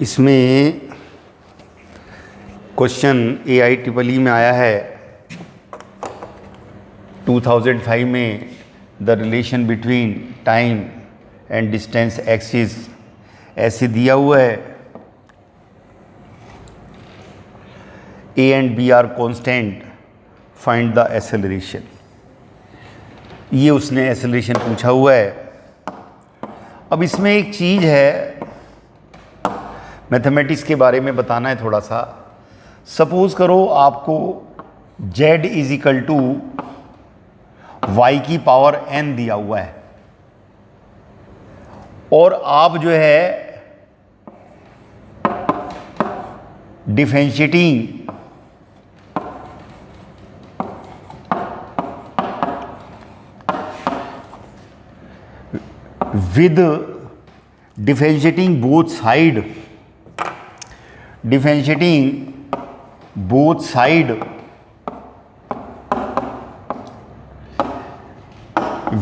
इसमें question AIEEE में आया है 2005 में, the relation between time and distance axis ऐसे दिया हुआ है, A and B are constant, find the acceleration. ये उसने एक्सेलरेशन पूछा हुआ है। अब इसमें एक चीज़ है, मैथमेटिक्स के बारे में बताना है थोड़ा सा। सपोज़ करो आपको z is equal to y की पावर n दिया हुआ है और आप जो है differentiating with differentiating both side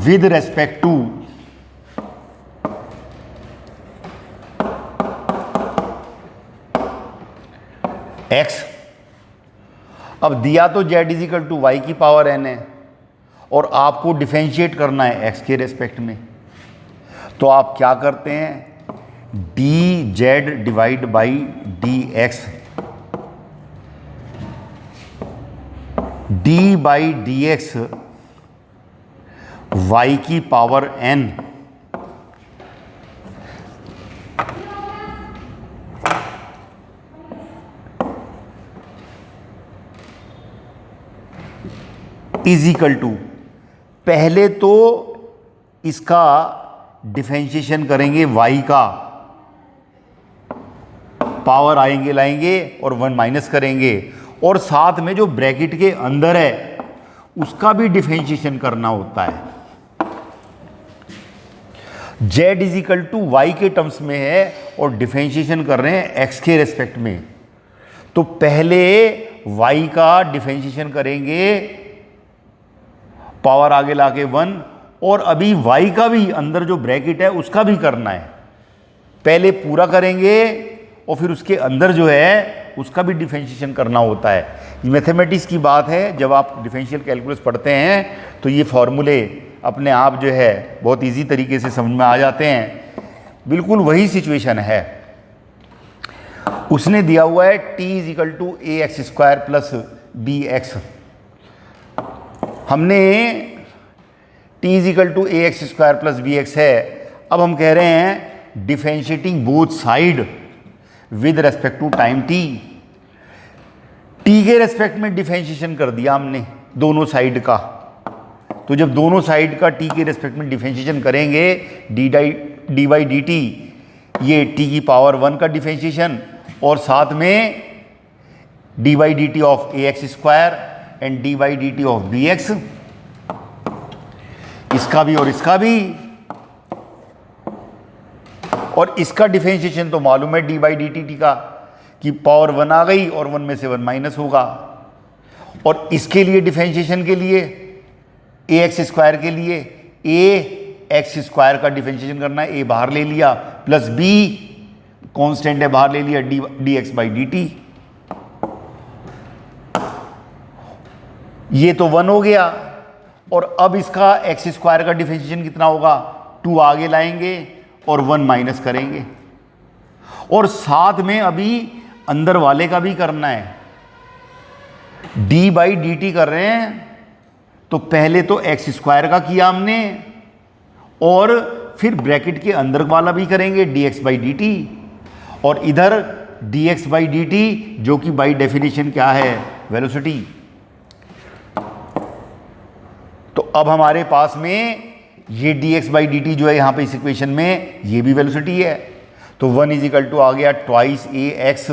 with respect to x। अब दिया तो z is equal to y की पावर n है और आपको डिफरेंशिएट करना है x के रेस्पेक्ट में। तो आप क्या करते हैं, D Z divide by D X, D by D x Y की power n is equal to, पहले तो इसका डिफरेंशिएशन करेंगे y का, पावर आएंगे लाएंगे और 1 माइनस करेंगे, और साथ में जो ब्रैकेट के अंदर है उसका भी डिफरेंशिएशन करना होता है। z is equal to y के टर्म्स में है और डिफरेंशिएशन कर रहे हैं x के रेस्पेक्ट में। तो पहले y का डिफरेंशिएशन करेंगे, पावर आगे लाके 1, और अभी y का भी अंदर जो ब्रैकेट है उसका भी करना है। पहले पूरा करेंगे और फिर उसके अंदर जो है उसका भी डिफरेंशिएशन करना होता है। ये मैथमेटिक्स की बात है। जब आप डिफरेंशियल कैलकुलस पढ़ते हैं तो ये फॉर्मूले अपने आप जो है बहुत इजी तरीके से समझ में आ जाते हैं। बिल्कुल वही सिचुएशन है। उसने दिया हुआ है t is equal to a x square plus b x. हमने t is equal to a x square plus b x है। अब हम कह रहे हैं differentiating both side with respect to time t। t के रेस्पेक्ट में डिफरेंशिएशन कर दिया हमने दोनों साइड का। तो जब दोनों साइड का t के रेस्पेक्ट में डिफरेंशिएशन करेंगे, डी बाई डी टी, ये t की पावर 1 का डिफरेंशिएशन, और साथ में d by D t of a x square and d by D t of b x, इसका भी और इसका भी। और इसका डिफरेंशिएशन तो मालूम है डी बाई डी टी का, कि पावर 1 आ गई और 1 में से 1 माइनस होगा। और इसके लिए डिफरेंशिएशन के लिए ए एक्स स्क्वायर के लिए ए एक्स स्क्वायर का डिफरेंशिएशन करना है, ए बाहर ले लिया, प्लस बी कांस्टेंट है बाहर ले लिया, D x by D t. ये तो 1 हो गया। और अब इसका एक्स स्क्वायर का डिफरेंशिएशन कितना होगा, 2 आगे लाएंगे और 1 माइनस करेंगे, और साथ में अभी अंदर वाले का भी करना है। डी बाई डी टी कर रहे हैं तो पहले तो एक्स स्क्वायर का किया हमने और फिर ब्रैकेट के अंदर वाला भी करेंगे D x by D T, और इधर D x by D T जो कि बाई डेफिनेशन क्या है, वेलोसिटी। तो अब हमारे पास में ये D x by D T जो है यहाँ पे इस इक्वेशन में, ये भी वेलोसिटी है। तो 1 इज इक्वल टू आ गया ट्वाइस ए एक्स,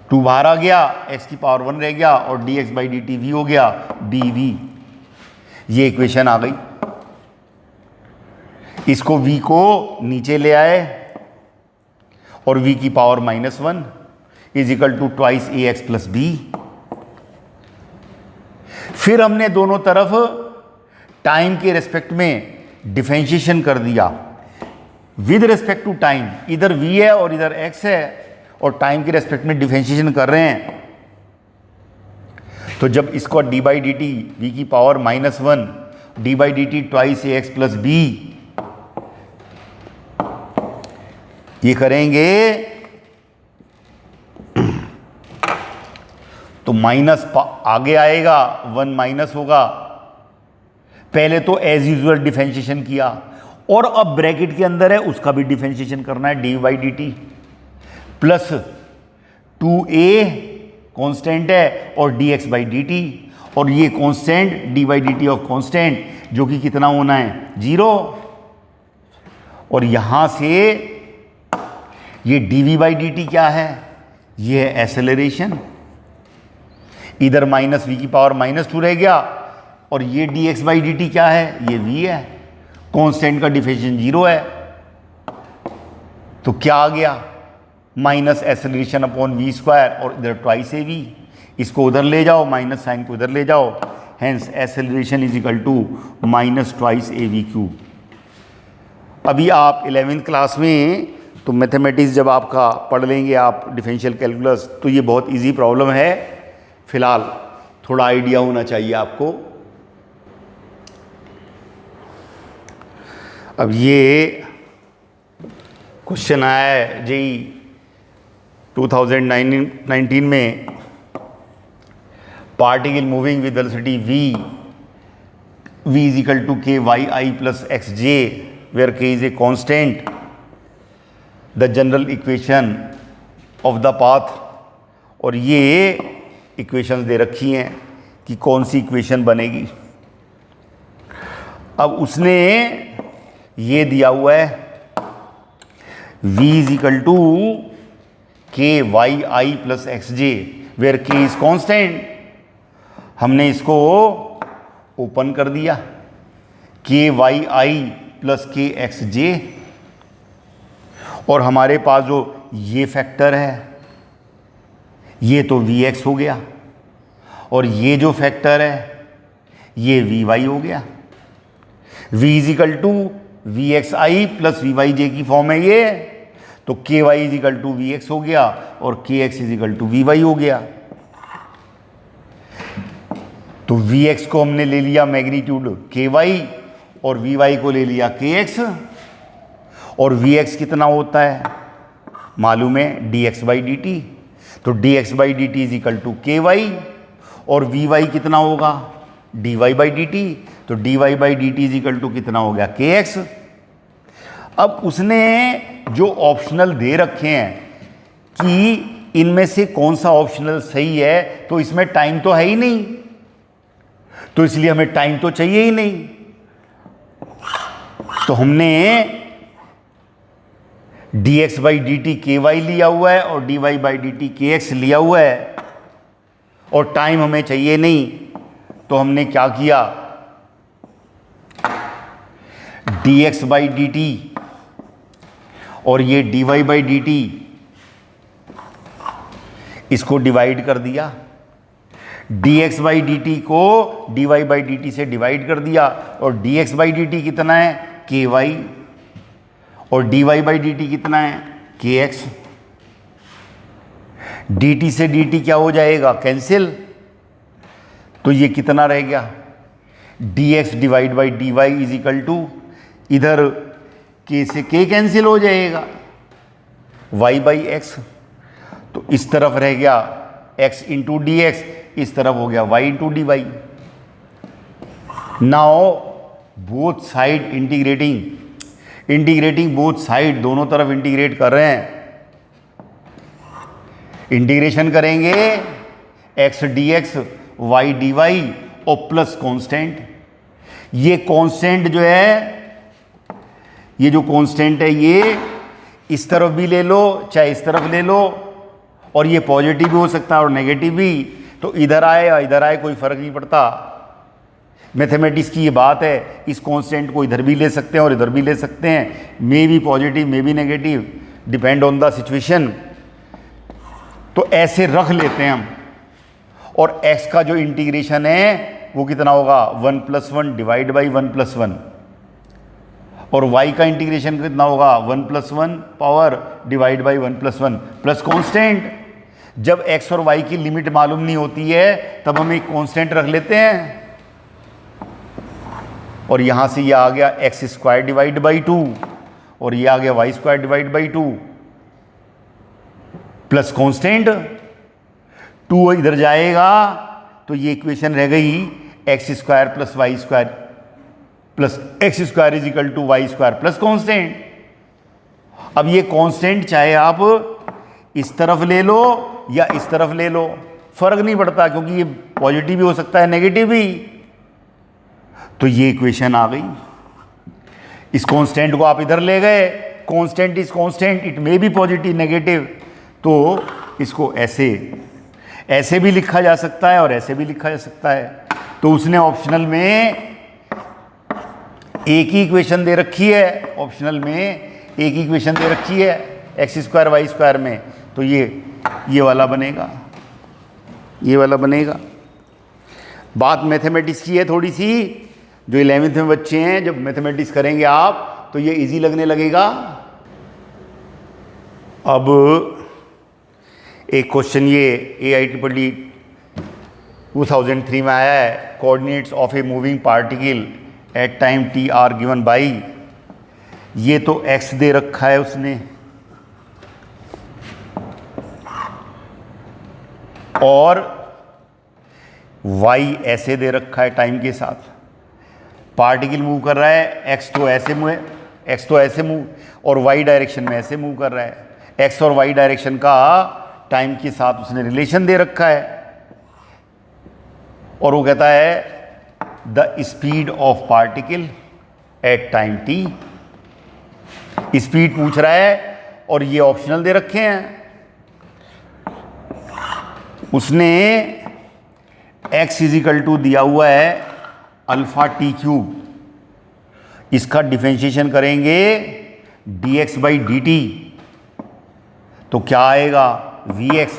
2 बाहर आ गया, x की पावर 1 रह गया, और D x by D T we हो गया डी वी। ये इक्वेशन आ गई। इसको v को नीचे ले आए और v की power -1 is equal to twice A x plus b. फिर हमने दोनों तरफ टाइम के रेस्पेक्ट में डिफरेंशिएशन कर दिया। विद रिस्पेक्ट टू टाइम, इधर v है और इधर x है और टाइम के रेस्पेक्ट में डिफरेंशिएशन कर रहे हैं, तो जब इसको D by D T V की power -1 D by D T twice A x plus B ये करेंगे तो माइनस आगे आएगा, 1 माइनस होगा। पहले तो एज यूजुअल डिफरेंशिएशन किया और अब ब्रैकेट के अंदर है उसका भी डिफरेंशिएशन करना है, D by D T plus 2a constant है और dx बाई डी टी, और ये constant D by D t of constant जो कि कितना होना है 0, और यहां से ये dv बाई डी टी क्या है, ये है एसेलरेशन, इधर माइनस वी की पावर -2 रह गया, और ये dx बाई डी टी क्या है, ये v है, कांस्टेंट का डिफरेंशिएशन 0 है, तो क्या आ गया minus acceleration upon v square और इधर ट्वाइस ए वी, इसको उधर ले जाओ, माइनस साइन को इधर ले जाओ, hence acceleration is equal to minus twice a v cube. अभी आप 11वीं क्लास में तो मैथमेटिक्स जब आपका पढ़ लेंगे आप डिफरेंशियल कैलकुलस, तो ये बहुत इजी प्रॉब्लम है, फिलहाल थोड़ा आइडिया होना चाहिए आपको। अब ये क्वेश्चन आया है जेई 2019 में, particle moving with velocity v is equal to के Y I plus x J where के is a constant, the general equation of the path, और ये इक्वेशंस दे रखी हैं कि कौन सी इक्वेशन बनेगी। अब उसने ये दिया हुआ है v इज इक्वल टू के Y I plus x J where के इज कॉन्स्टेंट, हमने इसको ओपन कर दिया, के वाई आई प्लस के एक्स जे, और हमारे पास जो ये फैक्टर है ये तो वी एक्स हो गया, और ये जो फैक्टर है ये वी वाई हो गया। v is equal to V X I plus V Y J की फॉर्म है ये, तो K Y is equal to V X हो गया और K X is equal to V Y हो गया। तो वी एक्स को हमने ले लिया मैग्नीट्यूड के वाई और वी वाई को ले लिया के एक्स, और वी एक्स कितना होता है मालूम है D x by D T, तो D x by D T is equal to के वाई, और वी वाई कितना होगा D Y by D T, तो D Y by D T is equal to कितना हो गया के एक्स। अब उसने जो ऑप्शनल दे रखे हैं कि इनमें से कौन सा ऑप्शनल सही है, तो इसमें टाइम तो है ही नहीं, तो इसलिए हमें टाइम तो चाहिए ही नहीं, तो हमने d x by D t k y लिया हुआ है और D Y by D t k x लिया हुआ है, और टाइम हमें चाहिए नहीं, तो हमने क्या किया D x by D T और ये D Y by D T इसको डिवाइड कर दिया, D x by D T को D Y by D T से डिवाइड कर दिया, और D x by D T कितना है के वाई, और D Y by D T कितना है के एक्स। डी टी से डी टी क्या हो जाएगा कैंसिल, तो ये कितना रह गया D x divide by d y is equal to, इधर के से के कैंसिल हो जाएगा वाई बाई एक्स, तो इस तरफ रह गया x इंटू डी एक्स, इस तरफ हो गया y into d y. Now both side integrating both side, दोनों तरफ इंटीग्रेट कर रहे हैं, इंटीग्रेशन करेंगे x d x y d y और प्लस कांस्टेंट, ये कांस्टेंट जो है, ये जो कांस्टेंट है ये इस तरफ भी ले लो चाहे इस तरफ ले लो, और ये पॉजिटिव भी हो सकता है और नेगेटिव भी, तो इधर आए या इधर आए कोई फर्क नहीं पड़ता। मैथमेटिक्स की ये बात है, इस कांस्टेंट को इधर भी ले सकते हैं और इधर भी ले सकते हैं, may be positive may be negative, depend on the situation. तो ऐसे रख लेते हैं हम, और x का जो इंटीग्रेशन है वो कितना होगा 1 + 1 डिवाइड बाई 1 + 1, और y का इंटीग्रेशन कितना होगा 1+1 power divide by 1+1 plus constant. जब x और y की लिमिट मालूम नहीं होती है तब हम एक कांस्टेंट रख लेते हैं, और यहां से ये आ गया x² डिवाइड बाई 2 और ये आ गया y² divide by 2 plus constant. 2 इधर जाएगा तो ये इक्वेशन रह गई x² plus y² plus x² is equal to y² plus constant. अब ये कांस्टेंट चाहे आप इस तरफ ले लो या इस तरफ ले लो, फर्क नहीं पड़ता, क्योंकि ये पॉजिटिव भी हो सकता है नेगेटिव भी। तो ये इक्वेशन आ गई। इस कांस्टेंट को आप इधर ले गए, constant is constant, it may be positive negative, तो इसको ऐसे ऐसे भी लिखा जा सकता है और ऐसे भी लिखा जा सकता है। तो उसने ऑप्शनल में एक ही इक्वेशन दे रखी है, ऑप्शनल में एक ही इक्वेशन दे रखी है x² y² में, तो ये वाला बनेगा, ये वाला बनेगा। बात मैथमेटिक्स की है थोड़ी सी, जो 11th में बच्चे हैं, जब मैथमेटिक्स करेंगे आप तो ये इजी लगने लगेगा। अब एक क्वेश्चन ये AIEEE 2003 में आया है, coordinates of a moving particle at time t are given by, ये तो x दे रखा है उसने और y ऐसे दे रखा है टाइम के साथ। पार्टिकल मूव कर रहा है, x तो ऐसे मूव और y डायरेक्शन में ऐसे मूव कर रहा है। x और y डायरेक्शन का टाइम के साथ उसने रिलेशन दे रखा है और वो कहता है the speed of particle at time t। Speed पूछ रहा है और ये ऑप्शनल दे रखे हैं। उसने x इज इक्वल टू दिया हुआ है अल्फा टी क्यूब, इसका डिफरेंशिएशन करेंगे dx बाई dt, तो क्या आएगा vx,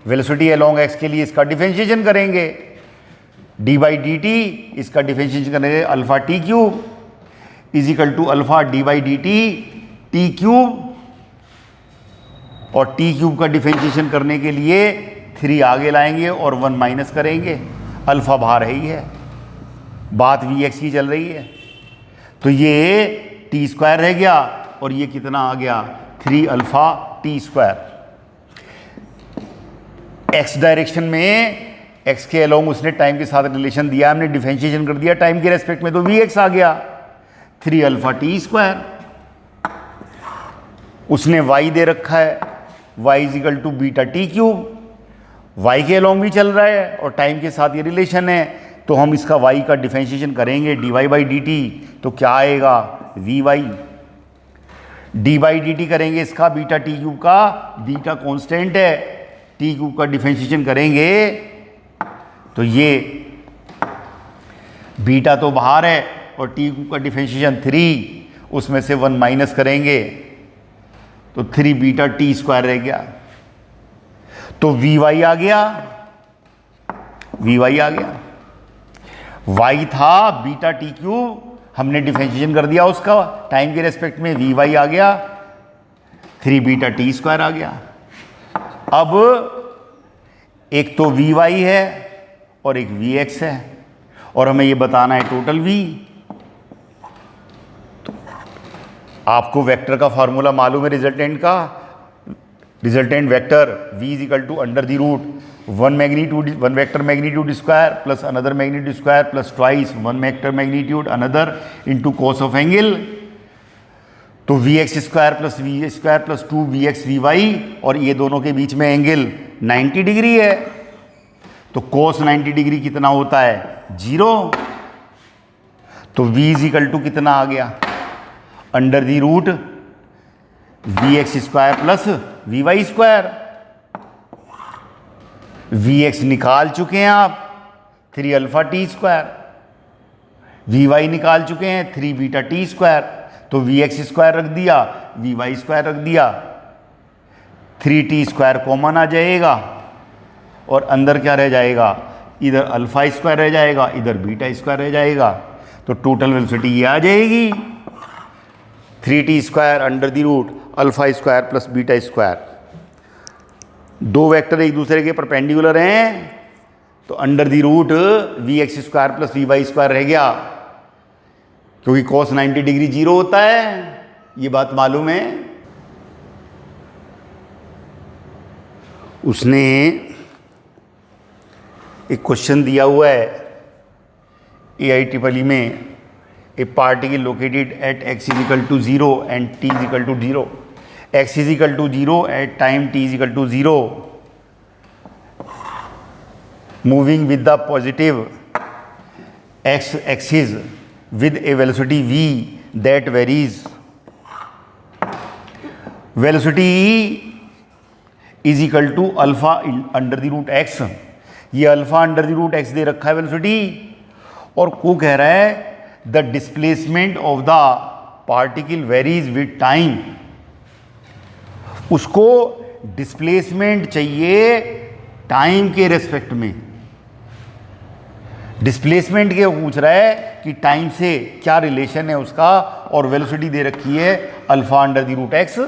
वेलोसिटी अलोंग x के लिए इसका डिफरेंशिएशन करेंगे, d बाई dt इसका डिफरेंशिएशन करेंगे alpha t cube is equal to alpha d by dt t cube, और टी क्यूब का डिफरेंशिएशन करने के लिए 3 आगे लाएंगे और 1 माइनस करेंगे, अल्फा बाहर है ही है, बात vx की चल रही है। तो ये t² रह गया और ये कितना आ गया 3 अल्फा t²। x डायरेक्शन में x के अलोंग उसने टाइम के साथ रिलेशन दिया, हमने डिफरेंशिएशन कर दिया टाइम के रेस्पेक्ट में, तो vx आ गया 3 अल्फा t²। उसने y दे रखा है, y is equal to beta t cube, y के अलोंग भी चल रहा है और टाइम के साथ ये रिलेशन है, तो हम इसका y का डिफरेंशिएशन करेंगे dy बाई dt, तो क्या आएगा vy। d बाई dt करेंगे इसका बीटा टी क्यूब का, बीटा कांस्टेंट है, टी क्यूब का डिफरेंशिएशन करेंगे तो ये बीटा तो बाहर है और टी क्यूब का डिफरेंशिएशन 3, उसमें से 1 माइनस करेंगे तो 3 बीटा t² रह गया, तो vy आ गया, vy आ गया। y था बीटा टी क्यूब, हमने डिफरेंशिएशन कर दिया उसका टाइम के रेस्पेक्ट में, vy आ गया 3 बीटा t² आ गया। अब एक तो vy है और एक vx है और हमें ये बताना है टोटल v। तो आपको वेक्टर का फॉर्मूला मालूम है रिजल्टेंट का, resultant vector v is equal to under the root 1 vector magnitude square plus another magnitude square plus twice 1 vector magnitude another into cos of angle, तो vx² plus v² plus 2vx vy, और ये दोनों के बीच में angle 90 degree है, तो cos 90 degree कितना होता है 0, तो v इज इक्वल टू कितना आ गया under the root vx² plus vy²। vx निकाल चुके हैं आप 3 अल्फा t², vy निकाल चुके हैं 3 बीटा t², तो vx² रख दिया vy² रख दिया, 3t² कॉमन आ जाएगा और अंदर क्या रह जाएगा, इधर अल्फा² रह जाएगा, इधर बीटा² रह जाएगा, तो टोटल वेलोसिटी ये आ जाएगी 3t² under the root alpha square plus beta square. दो वेक्टर एक दूसरे के परपेंडिकुलर हैं तो under the root vx² plus vy² रह गया, क्योंकि cos 90 डिग्री 0 होता है, ये बात मालूम है। उसने एक क्वेश्चन दिया हुआ है AIEEE में, a particle located at x = 0 and t = 0, x = 0 at time t = 0, moving with the positive x axis with a velocity v that varies, velocity is equal to alpha under the root x, ये alpha under the root x दे रखा है velocity, और को कह रहा है the displacement of the particle varies with time. उसको डिस्प्लेसमेंट चाहिए टाइम के रेस्पेक्ट में, डिस्प्लेसमेंट के पूछ रहा है कि टाइम से क्या रिलेशन है उसका, और वेलोसिटी दे रखी है alpha under the root x।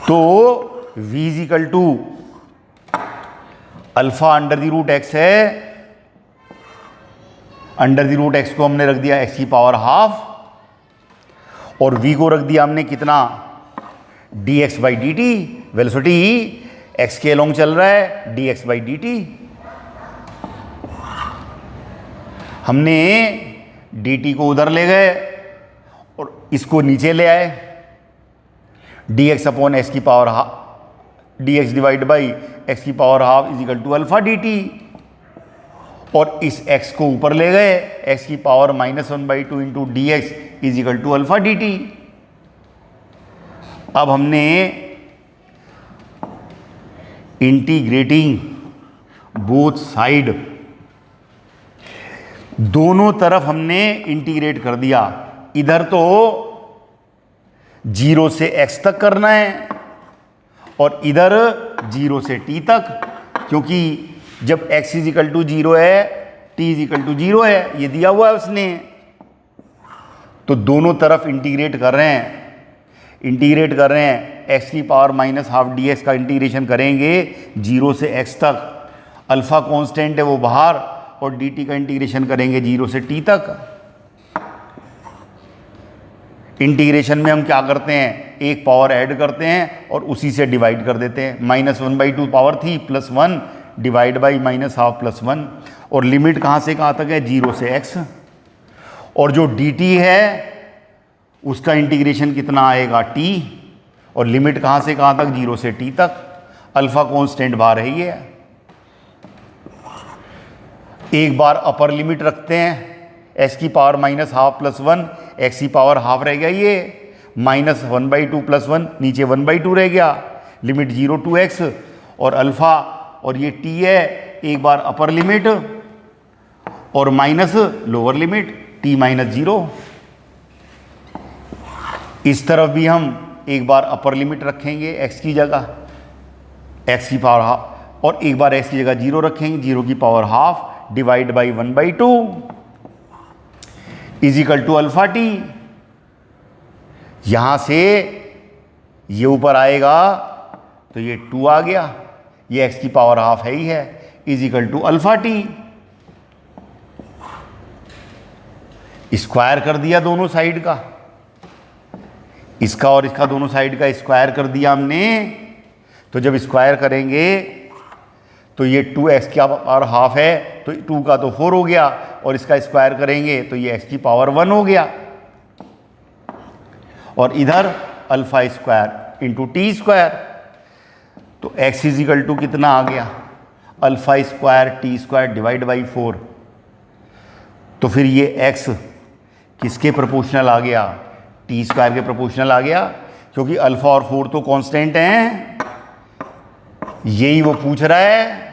तो v = alpha under the root x है, अंडर द रूट x को हमने रख दिया x की पावर हाफ, और v को रख दिया हमने कितना dx/dt, वेलोसिटी x के अलोंग चल रहा है dx/dt। हमने dt को उधर ले गए और इसको नीचे ले आए, dx/x की power half, dx divide by x की power half is equal to alpha dt, और इस x को ऊपर ले गए, x की power -1/2 into dx is equal to alpha dt। अब हमने इंटीग्रेटिंग बोथ साइड, दोनों तरफ हमने इंटीग्रेट कर दिया। इधर तो 0 से x तक करना है और इधर 0 से t तक, क्योंकि जब x = 0 है t = 0 है, ये दिया हुआ है उसने। तो दोनों तरफ इंटीग्रेट कर रहे हैं, x की पावर -12 dx का इंटीग्रेशन करेंगे 0 से x तक, अल्फा कांस्टेंट है वो बाहर, और dt का इंटीग्रेशन करेंगे 0 से t तक। इंटीग्रेशन में हम क्या करते हैं, एक पावर ऐड करते हैं और उसी से डिवाइड कर देते हैं, -1/2 पावर थी प्लस 1 डिवाइड बाई -12 प्लस 1, और लिमिट कहाँ से कहाँ तक है 0 से x, और जो dt है उसका इंटीग्रेशन कितना आएगा t, और लिमिट कहाँ से कहाँ तक 0 से t तक, अल्फा कांस्टेंट बाहर है ये। एक बार अपर लिमिट रखते हैं, x की पावर -12 प्लस 1, x की पावर हाफ रह गया ये, -1/2 प्लस 1, नीचे 1/2 रह गया, लिमिट 0 to x, और अल्फा और ये t है, एक बार अपर लिमिट और माइनस लोअर लिमिट t -0। इस तरफ भी हम एक बार अपर लिमिट रखेंगे x की जगह, x की पावर हाफ, और एक बार x की जगह 0 रखेंगे, 0 की power half divide by 1/2 is equal to alpha t। यहां से ये ऊपर आएगा तो ये 2 आ गया, ये x की पावर हाफ है ही है, is equal to alpha t। Square कर दिया दोनों साइड का, इसका और इसका दोनों साइड का स्क्वायर कर दिया हमने। तो जब स्क्वायर करेंगे तो ये 2x की पावर हाफ है तो 2 का तो 4 हो गया, और इसका स्क्वायर करेंगे तो ये x की पावर 1 हो गया, और इधर alpha square into T square, तो x इज इक्वल टू कितना आ गया, alpha square T square divide by 4। तो फिर ये x किसके प्रोपोर्शनल आ गया, टी स्क्वायर के प्रोपोर्शनल आ गया, क्योंकि अल्फा और 4 तो कांस्टेंट हैं। यही वो पूछ रहा है,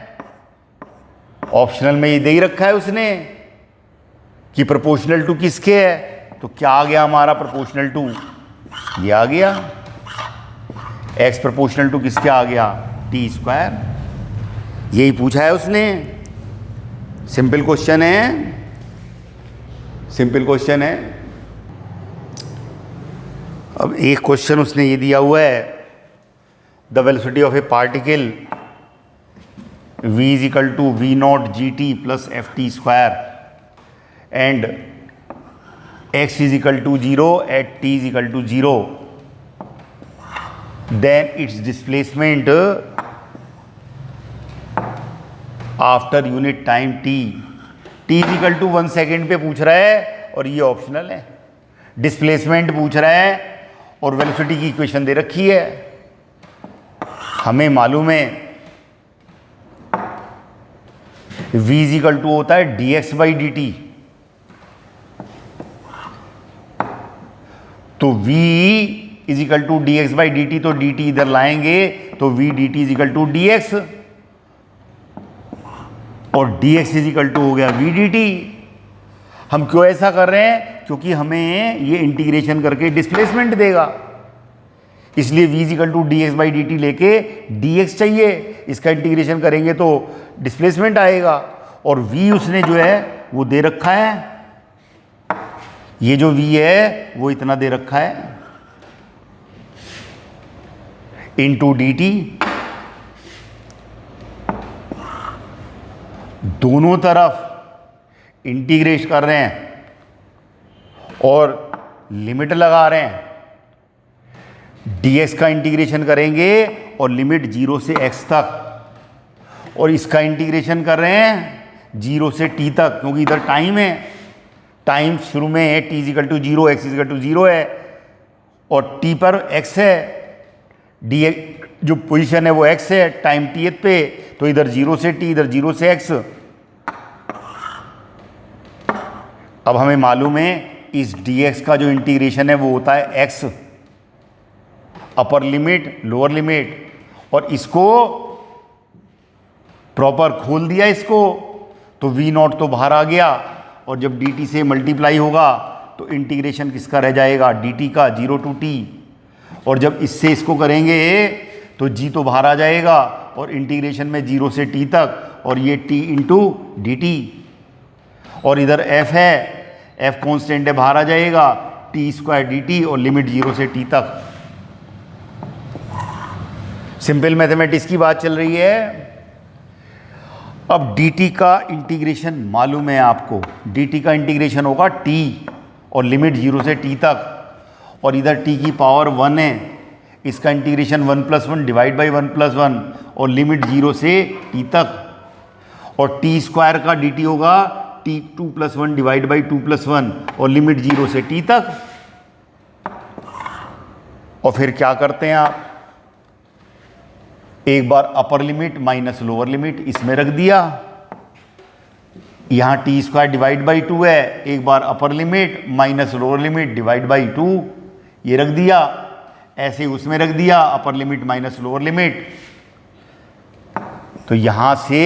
ऑप्शनल में ये दे ही रखा है उसने कि प्रोपोर्शनल टू किसके है, तो क्या आ गया हमारा प्रोपोर्शनल टू, ये आ गया, x प्रोपोर्शनल टू किसके आ गया, टी स्क्वायर। यही पूछा है उसने, सिंपल क्वेश्चन है, सिंपल क्वेश्चन है। अब एक क्वेश्चन उसने ये दिया हुआ है, the velocity of a particle v is equal to v naught g t plus f t square and x is equal to 0 at t is equal to 0, then its displacement after unit time t is equal to 1 second पे पूछ रहा है और ये optional है। Displacement पूछ रहा है और वेलोसिटी की इक्वेशन दे रखी है। हमें मालूम है v इज इक्वल टू होता है dx बाई डी टी, तो v is equal to d x by D T, तो dt इधर लाएंगे तो v dt is equal to d x और dx इज इक्वल टू हो गया v dt। हम क्यों ऐसा कर रहे हैं? क्योंकि हमें ये इंटीग्रेशन करके डिस्प्लेसमेंट देगा, इसलिए v is equal to d x by D t लेके dx चाहिए। इसका इंटीग्रेशन करेंगे तो डिस्प्लेसमेंट आएगा और v उसने जो है वो दे रखा है, ये जो v है वो इतना दे रखा है इनटू डी टी। दोनों तरफ इंटीग्रेट कर रहे हैं और लिमिट लगा रहे हैं। dx का इंटीग्रेशन करेंगे और लिमिट 0 से x तक, और इसका इंटीग्रेशन कर रहे हैं 0 से t तक, क्योंकि इधर टाइम है। टाइम शुरू में है t is equal to 0, x is equal to 0 है और t पर x है। dx जो पोजीशन है वो x है टाइम t पे, तो इधर 0 से t, इधर 0 से x। अब हमें मालूम है इस dx का जो इंटीग्रेशन है वो होता है x, upper limit lower limit, और इसको प्रॉपर खोल दिया इसको, तो v नॉट तो बाहर आ गया और जब dt से मल्टीप्लाई होगा तो इंटीग्रेशन किसका रह जाएगा? dt का 0 टू t, और जब इससे इसको करेंगे तो g तो बाहर आ जाएगा और इंटीग्रेशन में 0 से t तक, और ये t इंटू डी टी, और इधर f है, f कांस्टेंट है बाहर आ जाएगा, t स्क्वायर डी टी और लिमिट 0 से t तक। सिंपल मैथमेटिक्स की बात चल रही है। अब dt का इंटीग्रेशन मालूम है आपको, dt का इंटीग्रेशन होगा t और लिमिट 0 से t तक, और इधर t की पावर 1 है, इसका integration 1 plus 1 divide by 1 plus 1 और लिमिट 0 से t तक, और t स्क्वायर का dt होगा t 2 plus 1 divide by 2 plus 1 और लिमिट 0 से t तक। और फिर क्या करते हैं आप? एक बार upper limit minus lower limit इसमें रख दिया, यहां टी स्क्वायर डिवाइड बाई 2 है, एक बार upper limit minus lower limit divide by 2 ये रख दिया, ऐसे उसमें रख दिया upper limit minus lower limit. तो यहां से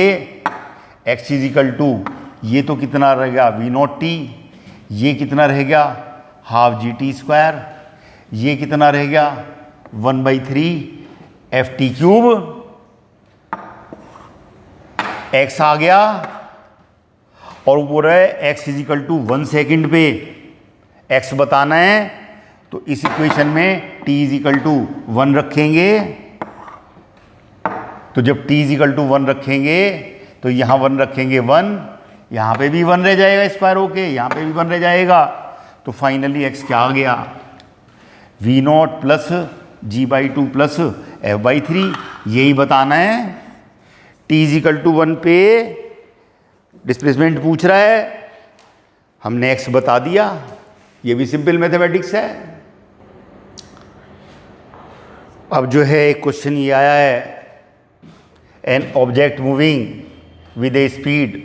x इज इक्वल टू, ये तो कितना रह गया वी नॉट टी, ये कितना रह गया हाफ जी टी स्क्वायर, ये कितना रह गया 1/3 एफ टी क्यूब, x आ गया और ऊपर है x is equal to 1 second पे x बताना है, तो इस इक्वेशन में t इज इक्वल टू 1 रखेंगे, तो जब t इज इक्वल टू 1 रखेंगे तो यहां 1 रखेंगे 1, यहां पे भी 1 रह जाएगा स्क्वायर होके, यहां पे भी 1 रह जाएगा, तो फाइनली x क्या आ गया v not plus g by 2 plus f by 3, यही बताना है। t इज इक्वल टू 1 पे डिस्प्लेसमेंट पूछ रहा है, हमने x बता दिया, ये भी सिंपल मैथमेटिक्स है। अब जो है एक क्वेश्चन ये आया है, an object moving with a speed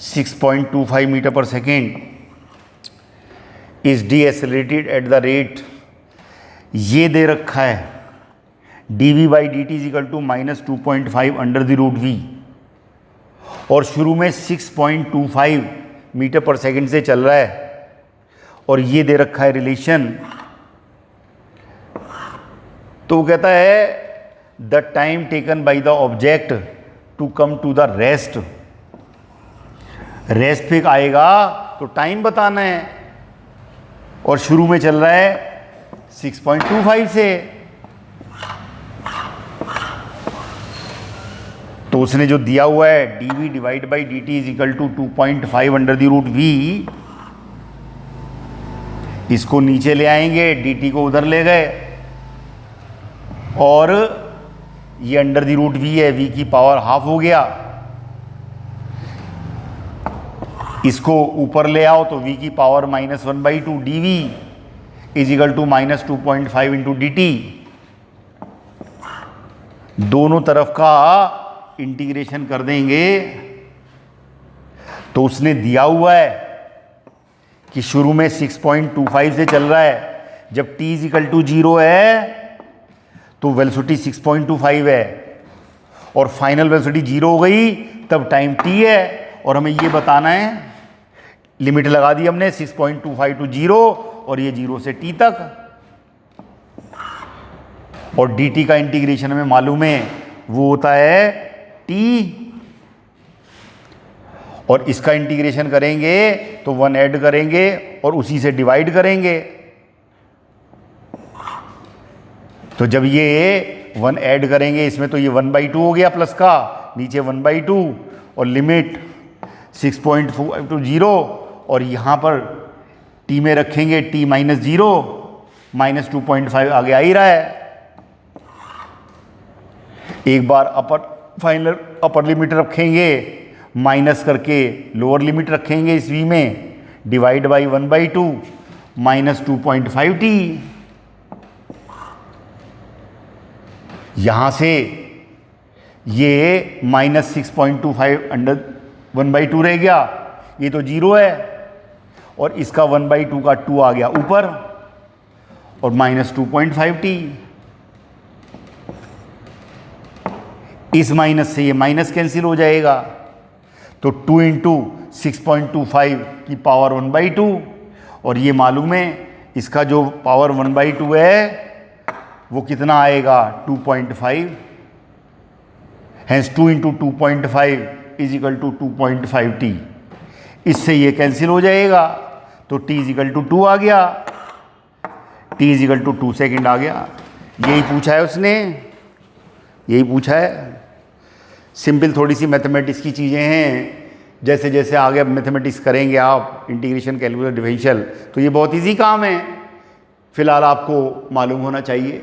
6.25 meter per second is decelerated at the rate, ये दे रखा है dv by D T is equal to minus 2.5 under the root v, और शुरू में 6.25 मीटर पर सेकेंड से चल रहा है, और ये दे रखा है रिलेशन। तो वो कहता है the time taken by the object to come to the rest, rest पे आएगा तो टाइम बताना है, और शुरू में चल रहा है 6.25 से। तो उसने जो दिया हुआ है dv divide by dt is equal to 2.5 under the root v, इसको नीचे ले आएंगे, dt को उधर ले गए और ये अंडर द रूट v है, v की पावर हाफ हो गया, इसको ऊपर ले आओ तो v की power -1/2 dv is equal to -2.5 into dt। दोनों तरफ का इंटीग्रेशन कर देंगे तो उसने दिया हुआ है कि शुरू में 6.25 से चल रहा है, जब t इज इक्वल टू 0 है तो वेलोसिटी 6.25 है और फाइनल वेलोसिटी 0 हो गई तब टाइम t है, और हमें ये बताना है, लिमिट लगा दी हमने 6.25 टू 0 और ये 0 से t तक, और dt का इंटीग्रेशन हमें मालूम है वो होता है t, और इसका इंटीग्रेशन करेंगे तो 1 ऐड करेंगे और उसी से डिवाइड करेंगे। तो जब ये 1 ऐड करेंगे इसमें तो ये 1/2 हो गया प्लस का, नीचे 1/2 और लिमिट 6.5 टू 0, और यहाँ पर t में रखेंगे t -0, -2.5 आगे आ ही रहा है। एक बार फाइनल अपर लिमिट रखेंगे, माइनस करके लोअर लिमिट रखेंगे इस v में, डिवाइड बाई 1/2 -2.5t। यहाँ से ये -6.25 अंडर 1/2 रह गया, ये तो 0 है, और इसका 1/2 का 2 आ गया ऊपर और -2.5t। इस माइनस से ये माइनस कैंसिल हो जाएगा, तो 2 इंटू 6.25 की पावर 1/2, और ये मालूम है इसका जो पावर 1/2 है वो कितना आएगा 2.5, hence 2 into 2.5 is equal to 2.5t। इससे ये कैंसिल हो जाएगा तो t इज इक्वल टू 2 आ गया, t is equal to 2 second आ गया। यही पूछा है उसने, यही पूछा है। सिंपल थोड़ी सी मैथमेटिक्स की चीज़ें हैं, जैसे जैसे आगे मैथमेटिक्स करेंगे आप, इंटीग्रेशन, कैलकुलस, डिफरेंशियल, तो ये बहुत इजी काम है, फिलहाल आपको मालूम होना चाहिए।